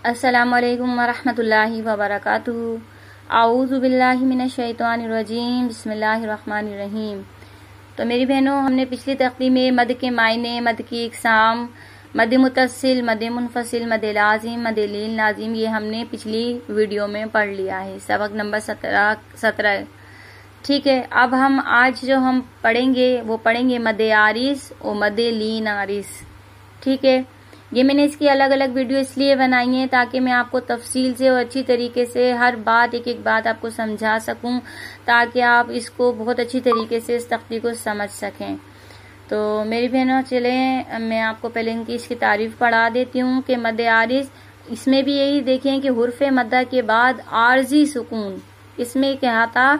السلام علیکم ورحمۃ اللہ وبرکاتہ۔ اعوذ باللہ من الشیطان الرجیم، بسم اللہ الرحمن الرحیم۔ تو میری بہنوں، ہم نے پچھلی تقریب میں مد کے معنی، مد کی اقسام، مد متصل، مد منفصل، مد لازم، مد لیل لازم، یہ ہم نے پچھلی ویڈیو میں پڑھ لیا ہے، سبق نمبر 17۔ ٹھیک ہے، اب ہم آج جو ہم پڑھیں گے وہ پڑھیں گے مد عارض اور مد لین عارض۔ ٹھیک ہے، یہ میں نے اس کی الگ الگ ویڈیو اس لیے بنائی ہیں تاکہ میں آپ کو تفصیل سے اور اچھی طریقے سے ہر بات ایک ایک بات آپ کو سمجھا سکوں، تاکہ آپ اس کو بہت اچھی طریقے سے اس تختی کو سمجھ سکیں۔ تو میری بہنوں، چلیں میں آپ کو پہلے اس کی تعریف پڑھا دیتی ہوں کہ مد عارض، اس میں بھی یہی دیکھیں کہ حرف مدہ کے بعد عارضی سکون، اس میں کہا تھا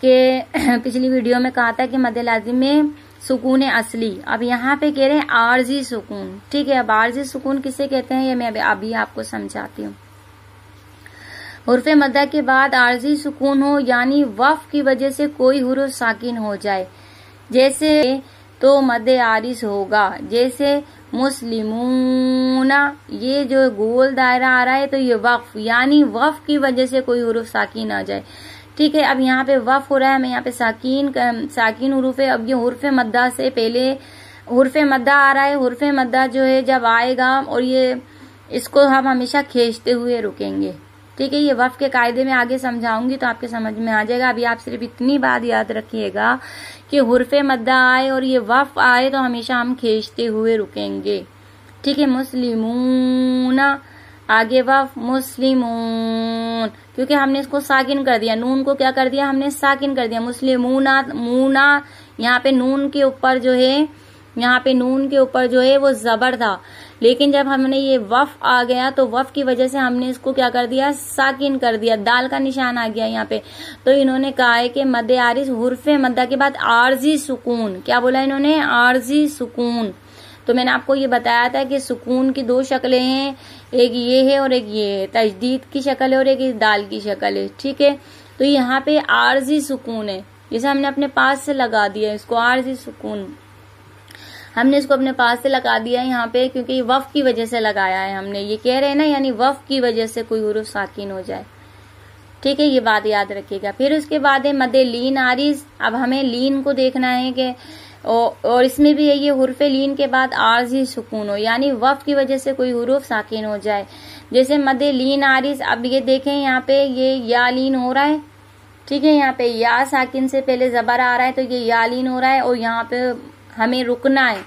کہ پچھلی ویڈیو میں کہا تھا کہ مد لازم میں سکون اصلی، اب یہاں پہ کہہ رہے ہیں عارضی سکون۔ ٹھیک ہے، اب عارضی سکون کسے کہتے ہیں یہ میں ابھی آپ کو سمجھاتی ہوں۔ حرف مدہ کے بعد عارضی سکون ہو، یعنی وقف کی وجہ سے کوئی حرف ساکن ہو جائے، جیسے تو مد عارض ہوگا، جیسے مسلمون، یہ جو گول دائرہ آ رہا ہے تو یہ وقف، یعنی وقف کی وجہ سے کوئی حرف ساکن آ جائے۔ ٹھیک ہے، اب یہاں پہ وقف ہو رہا ہے، ہمیں یہاں پہ ساکن حروف ہے۔ اب یہ حرف مدہ سے پہلے حرف مدہ آ رہا ہے، حرف مدہ جو ہے جب آئے گا اور یہ اس کو ہم ہمیشہ کھینچتے ہوئے رکیں گے۔ ٹھیک ہے، یہ وقف کے قاعدے میں آگے سمجھاؤں گی تو آپ کے سمجھ میں آ جائے گا۔ ابھی آپ صرف اتنی بات یاد رکھیے گا کہ حرف مدہ آئے اور یہ وقف آئے تو ہمیشہ ہم کھینچتے ہوئے رکیں گے۔ ٹھیک ہے، مسلمون، آگے وقف مسلمون، کیونکہ ہم نے اس کو ساکن کر دیا، نون کو کیا کر دیا ہم نے ساکن کر دیا۔ مسلمون، مونا، یہاں پہ نون کے اوپر جو ہے، یہاں پہ نون کے اوپر جو ہے وہ زبر تھا، لیکن جب ہم نے یہ وقف آ گیا تو وقف کی وجہ سے ہم نے اس کو کیا کر دیا، ساکن کر دیا، دال کا نشان آ گیا یہاں پہ۔ تو انہوں نے کہا ہے کہ مد عارض حرف مدہ کے بعد عارضی سکون، کیا بولا انہوں نے، عارضی سکون۔ تو میں نے آپ کو یہ بتایا تھا کہ سکون کی دو شکلیں ہیں، ایک یہ ہے اور ایک یہ ہے، تجدید کی شکل ہے اور ایک دال کی شکل ہے۔ ٹھیک ہے، تو یہاں پہ عارضی سکون ہے، جسے ہم نے اپنے پاس سے لگا دیا، اس کو عارضی سکون ہم نے اس کو اپنے پاس سے لگا دیا ہے یہاں پہ، کیونکہ یہ وقف کی وجہ سے لگایا ہے ہم نے، یہ کہہ رہے ہیں نا، یعنی وقف کی وجہ سے کوئی حرف ساکن ہو جائے۔ ٹھیک ہے، یہ بات یاد رکھیے گا۔ پھر اس کے بعد ہے مد لین عارض۔ اب ہمیں لین کو دیکھنا ہے کہ اور اس میں بھی ہے یہ حرف لین کے بعد عارضی سکون ہو، یعنی وقف کی وجہ سے کوئی حرف ساکن ہو جائے، جیسے مد لین عارض۔ اب یہ دیکھیں یہاں پہ یہ یا لین ہو رہا ہے، ٹھیک ہے، یہاں پہ یا ساکن سے پہلے زبر آ رہا ہے تو یہ یا لین ہو رہا ہے، اور یہاں پہ ہمیں رکنا ہے۔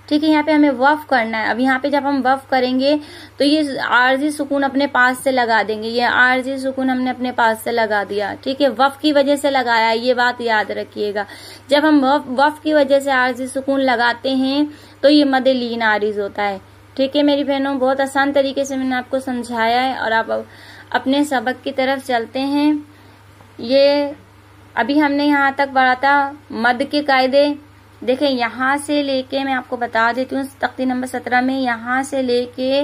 ٹھیک ہے، یہاں پہ ہمیں وقف کرنا ہے۔ اب یہاں پہ جب ہم وقف کریں گے تو یہ عارضی سکون اپنے پاس سے لگا دیں گے، یہ عارضی سکون ہم نے اپنے پاس سے لگا دیا۔ ٹھیک ہے، وقف کی وجہ سے لگایا ہے، یہ بات یاد رکھیے گا۔ جب ہم وقف کی وجہ سے عارضی سکون لگاتے ہیں تو یہ مد لین عارض ہوتا ہے۔ ٹھیک ہے میری بہنوں، بہت آسان طریقے سے میں نے آپ کو سمجھایا ہے، اور آپ اپنے سبق کی طرف چلتے ہیں۔ یہ ابھی ہم نے یہاں تک پڑھا تھا مد کے قاعدے۔ دیکھیں یہاں سے لے کے میں آپ کو بتا دیتی ہوں، تختی نمبر 17 میں یہاں سے لے کے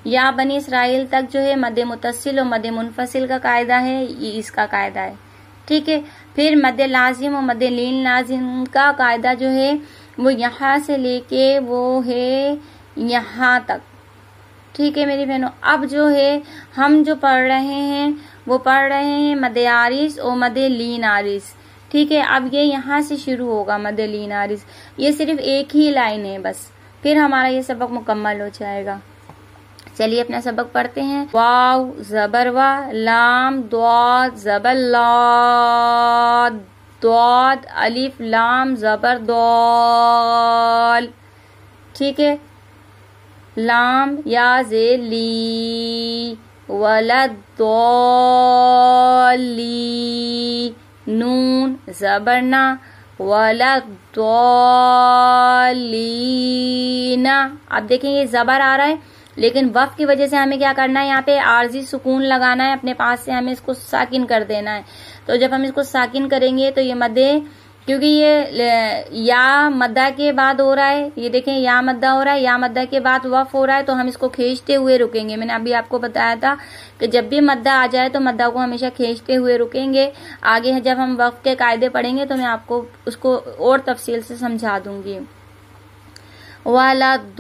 یا بنی اسرائیل تک جو ہے مد متصل اور مد منفصل کا قاعدہ ہے، یہ اس کا قاعدہ ہے۔ ٹھیک ہے، پھر مد لازم اور مد لین لازم کا قاعدہ جو ہے وہ یہاں سے لے کے وہ ہے یہاں تک۔ ٹھیک ہے میری بہنوں، اب جو ہے ہم جو پڑھ رہے ہیں وہ پڑھ رہے ہیں مد عارض اور مد لین عارض۔ ٹھیک ہے، اب یہ یہاں سے شروع ہوگا مد لین عارض، یہ صرف ایک ہی لائن ہے بس، پھر ہمارا یہ سبق مکمل ہو جائے گا۔ چلیے اپنا سبق پڑھتے ہیں۔ واو زبر وا، لام ضاد زبر لا، ضاد الف لام زبر دال۔ ٹھیک ہے، لام یا زیر لی، ولد ضالی، نون زبرنا، ولد ضالین۔ اب دیکھیں یہ زبر آ رہا ہے، لیکن وقف کی وجہ سے ہمیں کیا کرنا ہے، یہاں پہ عارضی سکون لگانا ہے، اپنے پاس سے ہمیں اس کو ساکن کر دینا ہے۔ تو جب ہم اس کو ساکن کریں گے تو یہ مدے، کیونکہ یہ یا مدہ کے بعد ہو رہا ہے، یہ دیکھیں یا مدہ ہو رہا ہے، یا مدہ کے بعد وقف ہو رہا ہے، تو ہم اس کو کھینچتے ہوئے رکیں گے۔ میں نے ابھی آپ کو بتایا تھا کہ جب بھی مدہ آ جائے تو مدہ کو ہمیشہ کھینچتے ہوئے رکیں گے۔ آگے جب ہم وقف کے قاعدے پڑھیں گے تو میں آپ کو اس کو اور تفصیل سے سمجھا دوں گی۔ وَلَضَّالِّينَ،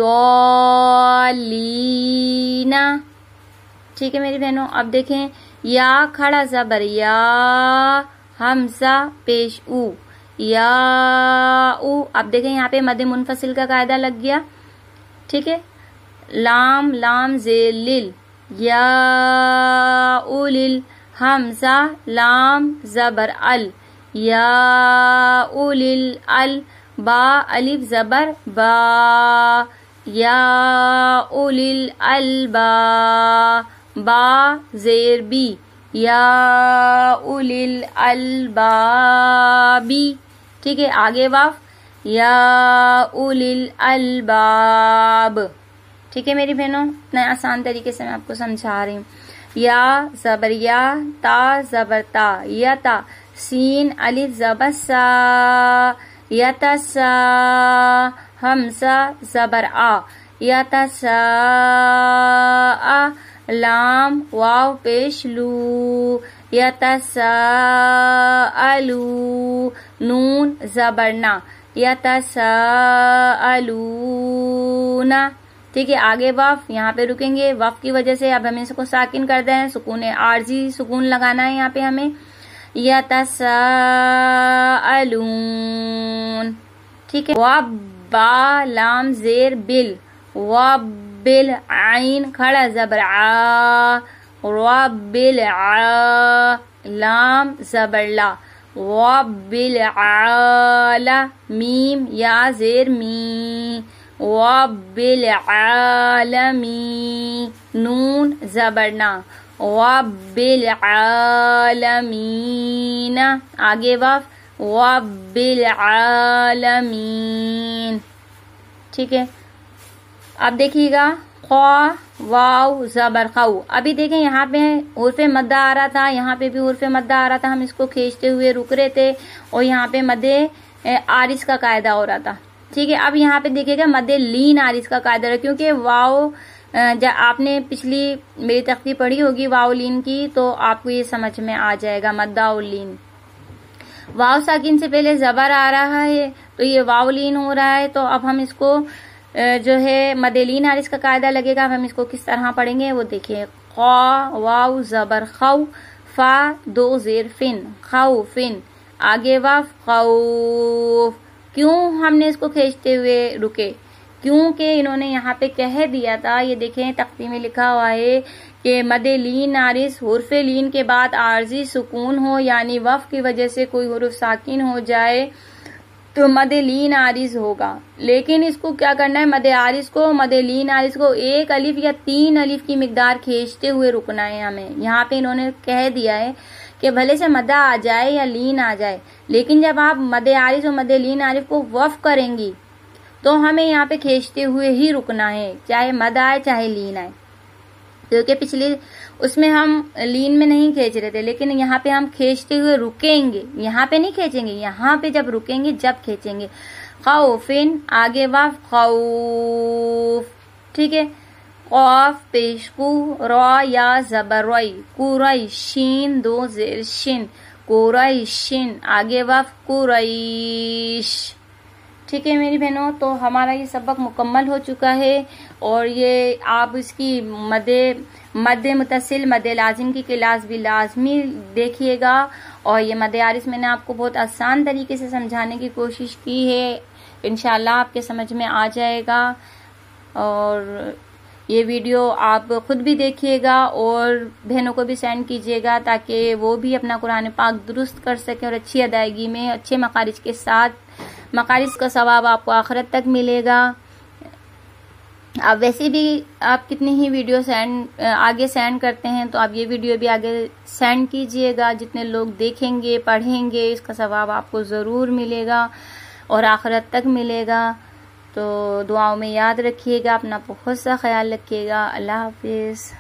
ٹھیک ہے میری بہنوں. اب دیکھیں یا کھڑا زبر یا، حمزہ پیش او، یا او. اب دیکھیں یہاں پہ مد منفصل کا قاعدہ لگ گیا. ٹھیک ہے. لام لام زیر لل، یا اولل. حمزہ لام زبر ال، یا اولل ال. با الف زبر با، یا اولل البا. با زیر بی، یا اولل البابی. ٹھیک ہے. آگے واف، یا اولل الباب. ٹھیک ہے میری بہنوں، اتنا آسان طریقے سے میں آپ کو سمجھا رہی ہوں. یا زبر یا، تا زبر تا، یا تا. سین الف زبر سا، یا تا سا. حمزہ زبر آ، یا تا سا آ. لام واو پیش لو، یا تا سا الو. نون زبر نا، یا تا سا الونا. ٹھیک ہے. آگے واف، یہاں پہ رکیں گے. واف کی وجہ سے اب ہمیں اس کو ساکن کر دیں، سکون عارضی سکون لگانا ہے یہاں پہ ہمیں. یا تساءلون. ٹھیک ہے. وبا لام زیر بل، وبل. عین کھڑا زبر آ، وبل آ. لام زبر لا، وبل عالا. میم یا زیر می، وبل عالمی. نون زبر نا، وبل عالمین. آگے واف، وبل عالمین. ٹھیک ہے. اب دیکھیے گا خوا واو زبر خو. ابھی دیکھیں یہاں پہ حرف مدہ آ رہا تھا، یہاں پہ بھی حرف مدہ آ رہا تھا، ہم اس کو کھینچتے ہوئے رک رہے تھے، اور یہاں پہ مد عارض کا قاعدہ ہو رہا تھا. ٹھیک ہے. اب یہاں پہ دیکھیے گا مد لین عارض کا قاعدہ ہے، کیونکہ واو آپ نے پچھلی میری تختی پڑھی ہوگی واو لین کی، تو آپ کو یہ سمجھ میں آ جائے گا. مدہ لین، واو ساکن سے پہلے زبر آ رہا ہے تو یہ واو لین ہو رہا ہے. تو اب ہم اس کو جو ہے مد لین عارض کا قاعدہ لگے گا. اب ہم اس کو کس طرح پڑھیں گے وہ دیکھیے. خا واو زبر خو، فا دو زیر فن، خوفن. آگے واف خوف. کیوں ہم نے اس کو کھینچتے ہوئے رکے؟ کیونکہ انہوں نے یہاں پہ کہہ دیا تھا، یہ دیکھیں تختی میں لکھا ہوا ہے کہ مد لین عارض حرف لین کے بعد عارضی سکون ہو، یعنی وقف کی وجہ سے کوئی حرف ساکن ہو جائے تو مد لین عارض ہوگا. لیکن اس کو کیا کرنا ہے، مد لین عارض کو 1 الف یا 3 الف کی مقدار کھینچتے ہوئے رکنا ہے ہمیں. یہاں پہ انہوں نے کہہ دیا ہے کہ بھلے سے مدہ آ جائے یا لین آ جائے، لیکن جب آپ مد عارض اور مد لین عارض کو وقف کریں گی تو ہمیں یہاں پہ کھینچتے ہوئے ہی رکنا ہے، چاہے مد آئے چاہے لین آئے. کیونکہ پچھلی اس میں ہم لین میں نہیں کھینچ رہے تھے، لیکن یہاں پہ ہم کھینچتے ہوئے رکیں گے. یہاں پہ نہیں کھینچیں گے، یہاں پہ جب رکیں گے جب کھینچیں گے. خوفن. آگے واف خوف. ٹھیک ہے. قاف پیش کو، را یا زبر روئی، کورائی. شین دو زیر شن، قریشن. آگے واف قریش. ٹھیک ہے میری بہنوں، تو ہمارا یہ سبق مکمل ہو چکا ہے، اور یہ آپ اس کی مد متصل مد لازم کی کلاس بھی لازمی دیکھیے گا. اور یہ مد عارض میں نے آپ کو بہت آسان طریقے سے سمجھانے کی کوشش کی ہے، انشاءاللہ آپ کے سمجھ میں آ جائے گا. اور یہ ویڈیو آپ خود بھی دیکھیے گا اور بہنوں کو بھی سینڈ کیجیے گا، تاکہ وہ بھی اپنا قرآن پاک درست کر سکیں اور اچھی ادائیگی میں اچھے مخارج کے ساتھ. مخارج کا ثواب آپ کو آخرت تک ملے گا. اب ویسے بھی آپ کتنی ہی ویڈیو آگے سینڈ کرتے ہیں، تو آپ یہ ویڈیو بھی آگے سینڈ کیجئے گا. جتنے لوگ دیکھیں گے پڑھیں گے اس کا ثواب آپ کو ضرور ملے گا اور آخرت تک ملے گا. تو دعاؤں میں یاد رکھیے گا، اپنا بہت سا خیال رکھیے گا. اللہ حافظ.